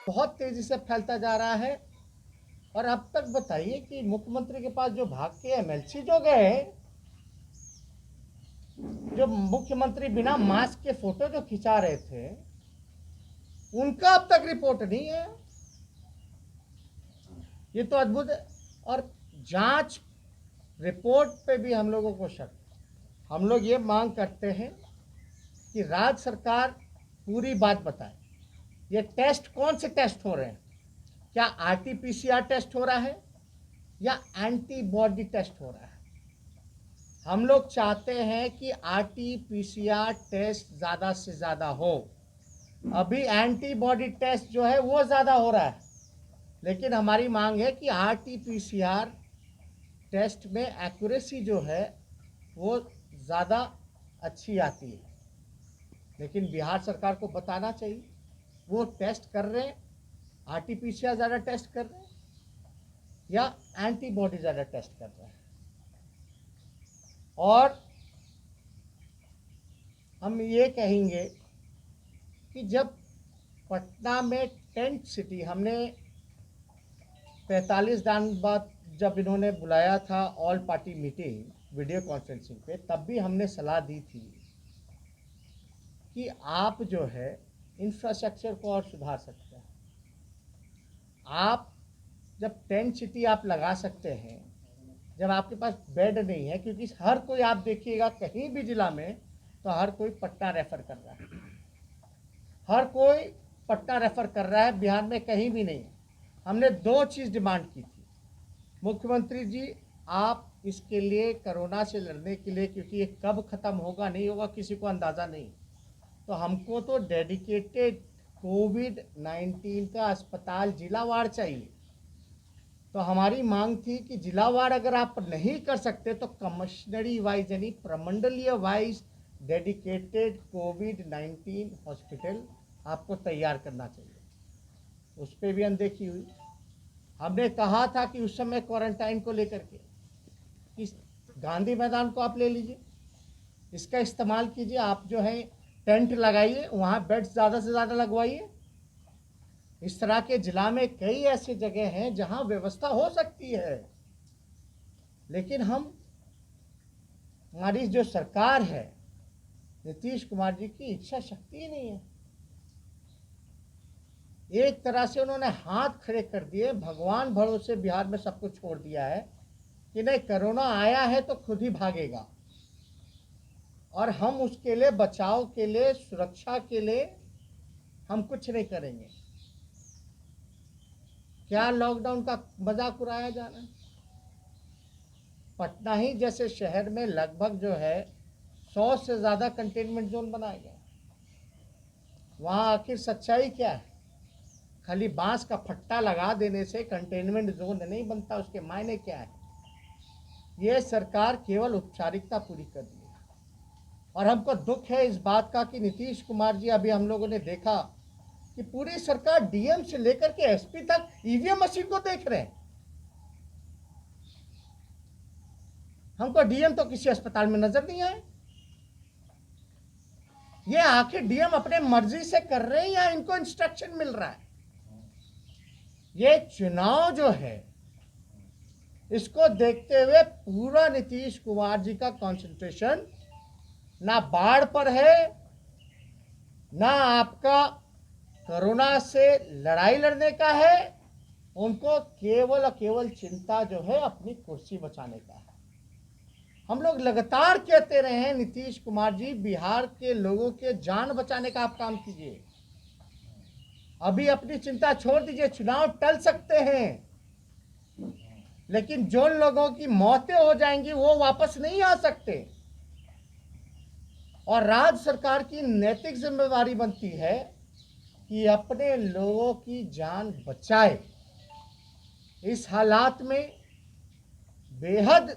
बहुत तेजी से फैलता जा रहा है। और अब तक बताइए कि मुख्यमंत्री के पास जो भाग के एमएलसी जो गए, जो मुख्यमंत्री बिना मास्क के फोटो जो खिंचा रहे थे, उनका अब तक रिपोर्ट नहीं है। ये तो अद्भुत है। और जांच रिपोर्ट पे भी हम लोगों को शक। हम लोग ये मांग करते हैं कि राज्य सरकार पूरी बात बताए। ये टेस्ट कौन से टेस्ट हो रहे हैं? क्या आरटीपीसीआर टेस्ट हो रहा है या एंटीबॉडी टेस्ट हो रहा है? हम लोग चाहते हैं कि आरटीपीसीआर टेस्ट ज़्यादा से ज़्यादा हो। अभी एंटीबॉडी टेस्ट जो है वो ज़्यादा हो रहा है, लेकिन हमारी मांग है कि आरटीपीसीआर टेस्ट में एक्यूरेसी जो है वो ज़्यादा अच्छी आती है। लेकिन बिहार सरकार को बताना चाहिए वो टेस्ट कर रहे हैं, आरटीपीसीआर ज़्यादा टेस्ट कर रहे हैं या एंटीबॉडी ज़्यादा टेस्ट कर रहे हैं। और हम ये कहेंगे कि जब पटना में टेंट सिटी, हमने 45 दिन बाद जब इन्होंने बुलाया था all party meeting video conferencing पे, तब भी हमने सलाह दी थी कि आप जो है इंफ्रास्ट्रक्चर को और सुधार सकते हैं। आप जब टेंट सिटी आप लगा सकते हैं, जब आपके पास बेड नहीं है, क्योंकि हर कोई आप देखिएगा कहीं भी जिला में तो हर कोई पटना रेफर कर रहा है, हर कोई पटना रेफर कर रहा है, बिहार में कहीं भी नहीं। हमने 2 चीज़ डिमांड की थी, मुख्यमंत्री जी आप इसके लिए कोरोना से लड़ने के लिए, क्योंकि ये कब ख़त्म होगा नहीं होगा किसी को अंदाज़ा नहीं, तो हमको तो डेडिकेटेड कोविड-19 का अस्पताल जिलावार चाहिए। तो हमारी मांग थी कि जिलावार अगर आप नहीं कर सकते तो कमिश्नरी वाइज यानी प्रमंडलीय वाइज डेडिकेटेड कोविड-19 हॉस्पिटल आपको तैयार करना चाहिए। उस पर भी अनदेखी हुई। हमने कहा था कि उस समय क्वारंटाइन को लेकर के इस गांधी मैदान को आप ले लीजिए, इसका इस्तेमाल कीजिए, आप जो है टेंट लगाइए, वहाँ बेड्स ज़्यादा से ज़्यादा लगवाइए। इस तरह के जिला में कई ऐसे जगह हैं जहाँ व्यवस्था हो सकती है, लेकिन हमारी जो सरकार है नीतीश कुमार जी की इच्छा शक्ति ही नहीं है। एक तरह से उन्होंने हाथ खड़े कर दिए, भगवान भरोसे बिहार में सब कुछ छोड़ दिया है कि नहीं कोरोना आया है तो खुद ही भागेगा, और हम उसके लिए बचाव के लिए सुरक्षा के लिए हम कुछ नहीं करेंगे। क्या लॉकडाउन का मजाक उड़ाया जा रहा है? पटना ही जैसे शहर में लगभग जो है 100 से ज़्यादा कंटेनमेंट जोन बनाए गए। वहाँ आखिर सच्चाई क्या है? खाली बांस का फट्टा लगा देने से कंटेनमेंट जोन नहीं बनता, उसके मायने क्या है? ये सरकार केवल औपचारिकता पूरी कर दी है। और हमको दुख है इस बात का कि नीतीश कुमार जी, अभी हम लोगों ने देखा कि पूरी सरकार डीएम से लेकर के एसपी तक ईवीएम मशीन को देख रहे हैं। हमको डीएम तो किसी अस्पताल में नजर नहीं आए। ये आखिर डीएम अपने मर्जी से कर रहे हैं या इनको इंस्ट्रक्शन मिल रहा है? ये चुनाव जो है इसको देखते हुए पूरा नीतीश कुमार जी का कंसंट्रेशन ना बाढ़ पर है, ना आपका कोरोना से लड़ाई लड़ने का है। उनको केवल और केवल चिंता जो है अपनी कुर्सी बचाने का है। हम लोग लगातार कहते रहे हैं नीतीश कुमार जी बिहार के लोगों के जान बचाने का आप काम कीजिए। अभी अपनी चिंता छोड़ दीजिए, चुनाव टल सकते हैं, लेकिन जो लोगों की मौतें हो जाएंगी वो वापस नहीं आ सकते। और राज्य सरकार की नैतिक जिम्मेदारी बनती है कि अपने लोगों की जान बचाए। इस हालात में बेहद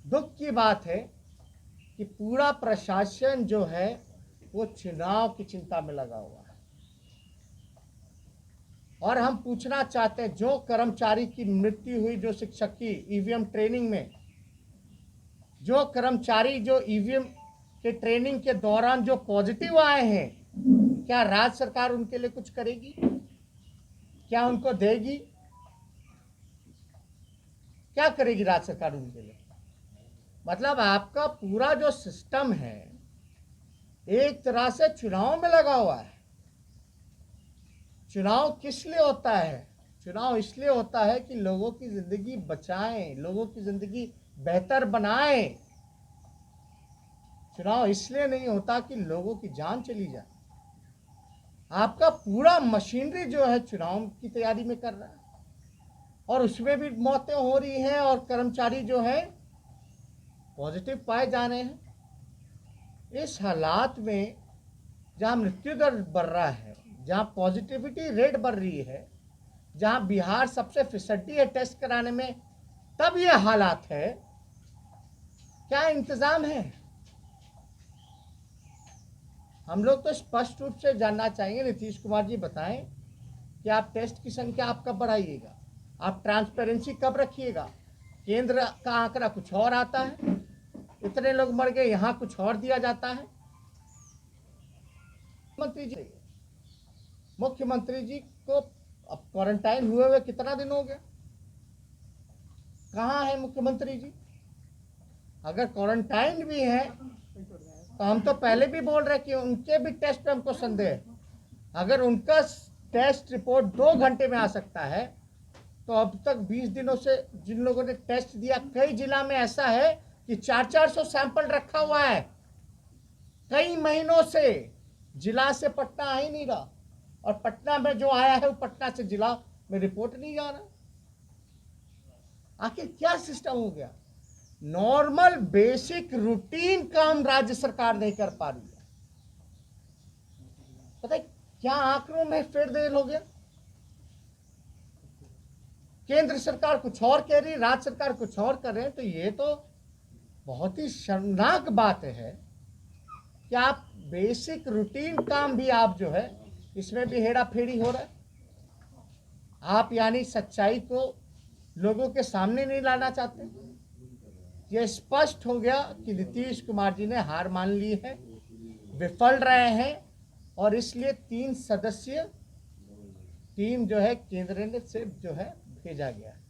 दुख की बात है कि पूरा प्रशासन जो है वो चुनाव की चिंता में लगा हुआ है। और हम पूछना चाहते हैं, जो कर्मचारी की मृत्यु हुई, जो शिक्षक की ईवीएम ट्रेनिंग में, जो कर्मचारी जो ईवीएम के ट्रेनिंग के दौरान जो पॉजिटिव आए हैं, क्या राज्य सरकार उनके लिए कुछ करेगी? क्या उनको देगी? क्या करेगी राज्य सरकार उनके लिए? मतलब आपका पूरा जो सिस्टम है एक तरह से चुनाव में लगा हुआ है। चुनाव किस लिए होता है? चुनाव इसलिए होता है कि लोगों की जिंदगी बचाएं, लोगों की जिंदगी बेहतर बनाएं। चुनाव इसलिए नहीं होता कि लोगों की जान चली जाए। आपका पूरा मशीनरी जो है चुनाव की तैयारी में कर रहा है और उसमें भी मौतें हो रही हैं और कर्मचारी जो है पॉजिटिव पाए जा रहे हैं। इस हालात में जहां मृत्यु दर बढ़ रहा है, जहां पॉजिटिविटी रेट बढ़ रही है, जहां बिहार सबसे फिसड्डी है टेस्ट कराने में, तब ये हालात है। क्या इंतजाम है? हम लोग तो स्पष्ट रूप से जानना चाहेंगे, नीतीश कुमार जी बताएं कि आप टेस्ट की संख्या आप कब बढ़ाइएगा, आप ट्रांसपेरेंसी कब रखिएगा? केंद्र का आंकड़ा कुछ और आता है, इतने लोग मर गए, यहाँ कुछ और दिया जाता है। मुख्यमंत्री जी को अब क्वारंटाइन हुए हुए कितना दिन हो गया? कहाँ है मुख्यमंत्री जी? अगर क्वारंटाइन भी है तो हम तो पहले भी बोल रहे कि उनके भी टेस्ट पे हमको संदेह है। अगर उनका टेस्ट रिपोर्ट 2 घंटे में आ सकता है तो अब तक 20 दिनों से जिन लोगों ने टेस्ट दिया, कई जिला में ऐसा है कि 400-400 सैंपल रखा हुआ है। कई महीनों से जिला से पटना आ ही नहीं रहा और पटना में जो आया है वो पटना से जिला में रिपोर्ट नहीं जा रहा। आखिर क्या सिस्टम हो गया? नॉर्मल बेसिक रूटीन काम राज्य सरकार नहीं कर पा रही है। पता है क्या आंकड़ों में फेरबदल हो गया? केंद्र सरकार कुछ और कह रही, राज्य सरकार कुछ और कर रहे हैं। तो ये तो बहुत ही शर्मनाक बात है कि आप बेसिक रूटीन काम भी आप जो है इसमें भी हेरा फेरी हो रहा है। आप यानी सच्चाई को लोगों के सामने नहीं लाना चाहते। यह स्पष्ट हो गया कि नीतीश कुमार जी ने हार मान ली है, विफल रहे हैं और इसलिए 3 सदस्यीय टीम जो है केंद्र से जो है भेजा गया है।